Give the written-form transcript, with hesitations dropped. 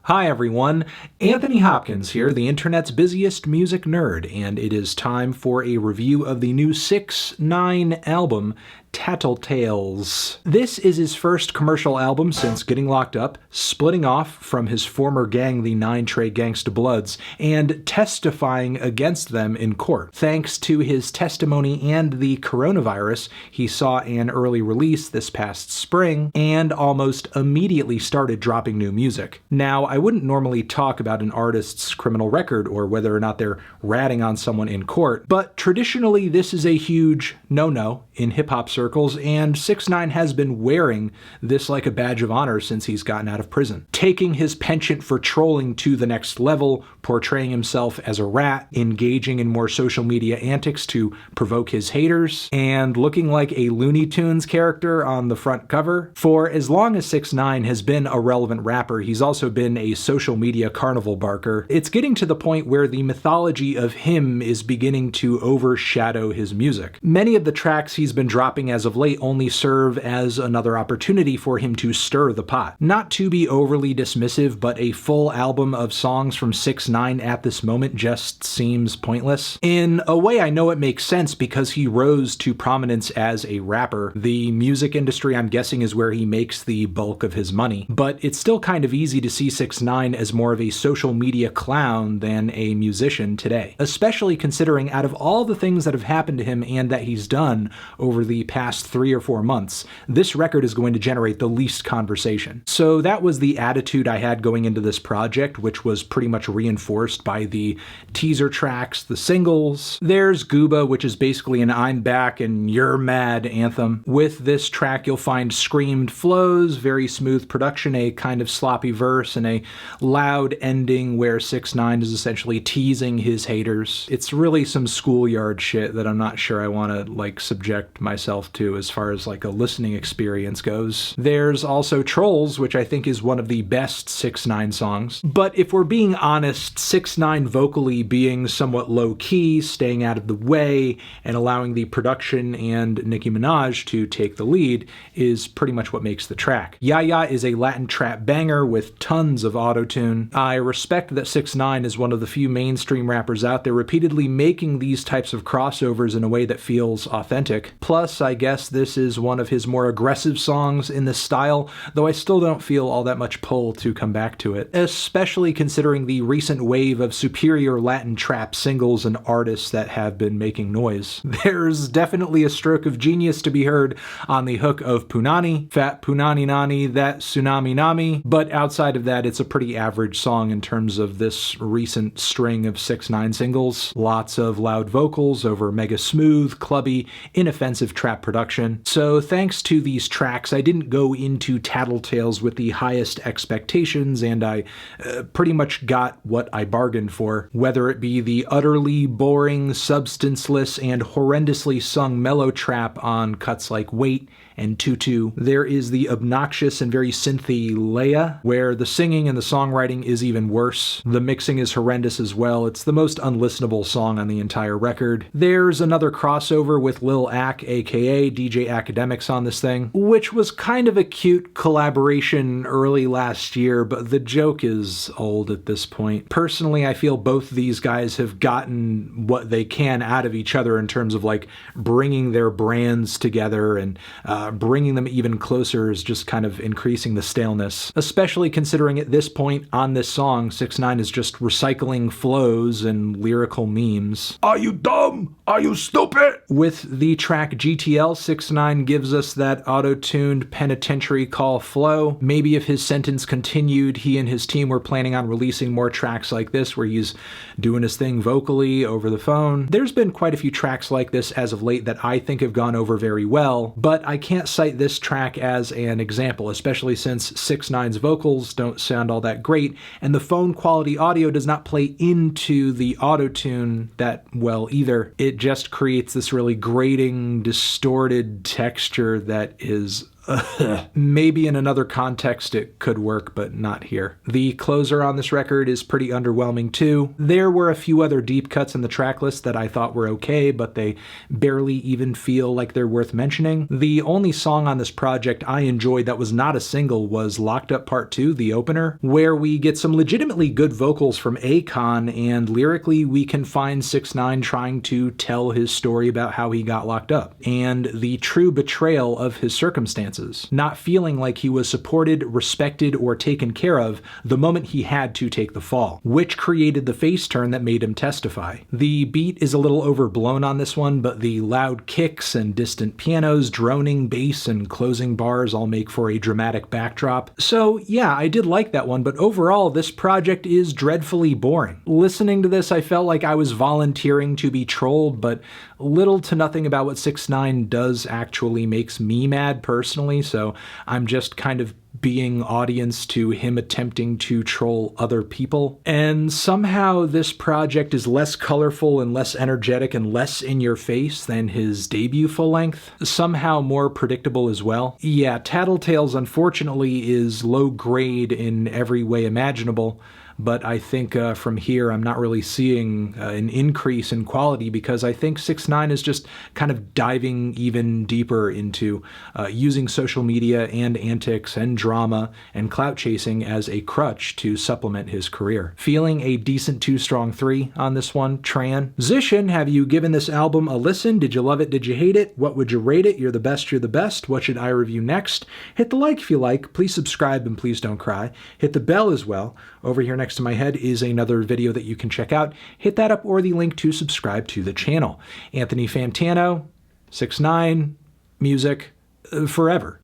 Hi everyone, Anthony Hopkins here, the internet's busiest music nerd, and it is time for a review of the new 6ix9ine album, TattleTales. This is his first commercial album since getting locked up, splitting off from his former gang, the 9 Trey Gangsta Bloods, and testifying against them in court. Thanks to his testimony and the coronavirus, he saw an early release this past spring, and almost immediately started dropping new music. Now, I wouldn't normally talk about an artist's criminal record or whether or not they're ratting on someone in court, but traditionally this is a huge no-no in hip-hop circles, and 6ix9ine has been wearing this like a badge of honor since he's gotten out of prison. Taking his penchant for trolling to the next level, portraying himself as a rat, engaging in more social media antics to provoke his haters, and looking like a Looney Tunes character on the front cover. For as long as 6ix9ine has been a relevant rapper, he's also been a social media carnival barker. It's getting to the point where the mythology of him is beginning to overshadow his music. Many of the tracks he's been dropping as of late only serve as another opportunity for him to stir the pot. Not to be overly dismissive, but a full album of songs from 6ix9ine at this moment just seems pointless. In a way, I know it makes sense because he rose to prominence as a rapper. The music industry, I'm guessing, is where he makes the bulk of his money. But it's still kind of easy to see 6ix9ine as more of a social media clown than a musician today, especially considering out of all the things that have happened to him and that he's done over the past 3 or 4 months, this record is going to generate the least conversation. So that was the attitude I had going into this project, which was pretty much reinforced by the teaser tracks, the singles. There's Gooba, which is basically an I'm back and you're mad anthem. With this track, you'll find screamed flows, very smooth production, a kind of sloppy verse, and a loud ending where 6ix9ine is essentially teasing his haters. It's really some schoolyard shit that I'm not sure I want to subject myself to as far as a listening experience goes. There's also TROLLZ, which I think is one of the best 6ix9ine songs. But if we're being honest, 6ix9ine vocally being somewhat low-key, staying out of the way, and allowing the production and Nicki Minaj to take the lead is pretty much what makes the track. Ya Ya is a Latin trap banger with tons of auto-tune. I respect that 6ix9ine is one of the few mainstream rappers out there repeatedly making these types of crossovers in a way that feels authentic. Plus, I guess this is one of his more aggressive songs in this style, though I still don't feel all that much pull to come back to it, especially considering the recent wave of superior Latin trap singles and artists that have been making noise. There's definitely a stroke of genius to be heard on the hook of Punani, Fat Punani Nani, That Tsunami Nami, but outside of that, it's a pretty average song in terms of this recent string of 6ix9ine singles. Lots of loud vocals over mega smooth, clubby, inoffensive trap production. So thanks to these tracks, I didn't go into TattleTales with the highest expectations, and I pretty much got what I bargained for, whether it be the utterly boring, substanceless, and horrendously sung mellow trap on cuts like Wait and Tutu. There is the obnoxious and very synthy Leia, where the singing and the songwriting is even worse. The mixing is horrendous as well. It's the most unlistenable song on the entire record. There's another crossover with Lil Ak, aka DJ Academics, on this thing, which was kind of a cute collaboration early last year, but the joke is old at this point. Personally, I feel both these guys have gotten what they can out of each other in terms of bringing their brands together, and bringing them even closer is just kind of increasing the staleness, especially considering at this point on this song, 6ix9ine is just recycling flows and lyrical memes. Are you dumb? Are you stupid? With the track GTL, 6ix9ine gives us that auto-tuned penitentiary call flow. Maybe if his sentence continued, he and his team were planning on releasing more tracks like this where he's doing his thing vocally over the phone. There's been quite a few tracks like this as of late that I think have gone over very well, but I can't cite this track as an example, especially since 6ix9ine's vocals don't sound all that great, and the phone quality audio does not play into the auto-tune that well either. It just creates this really grating, distorted texture that is Maybe in another context it could work, but not here. The closer on this record is pretty underwhelming too. There were a few other deep cuts in the track list that I thought were okay, but they barely even feel like they're worth mentioning. The only song on this project I enjoyed that was not a single was Locked Up Part 2, the opener, where we get some legitimately good vocals from Akon, and lyrically we can find 6ix9ine trying to tell his story about how he got locked up, and the true betrayal of his circumstances. Not feeling like he was supported, respected, or taken care of the moment he had to take the fall, which created the face turn that made him testify. The beat is a little overblown on this one, but the loud kicks and distant pianos, droning bass, and closing bars all make for a dramatic backdrop. So yeah, I did like that one, but overall this project is dreadfully boring. Listening to this, I felt like I was volunteering to be trolled, but little to nothing about what 6ix9ine does actually makes me mad personally, so I'm just kind of being audience to him attempting to troll other people. And somehow this project is less colorful and less energetic and less in your face than his debut full length. Somehow more predictable as well. Yeah, TattleTales unfortunately is low grade in every way imaginable, but I think from here I'm not really seeing an increase in quality, because I think 6ix9ine is just kind of diving even deeper into using social media and antics and drama and clout chasing as a crutch to supplement his career. Feeling a decent 2 strong 3 on this one. Transition, have you given this album a listen? Did you love it? Did you hate it? What would you rate it? You're the best, you're the best. What should I review next? Hit the like if you like. Please subscribe and please don't cry. Hit the bell as well. Over here next to my head is another video that you can check out. Hit that up or the link to subscribe to the channel. Anthony Fantano, 6ix9ine, music, forever.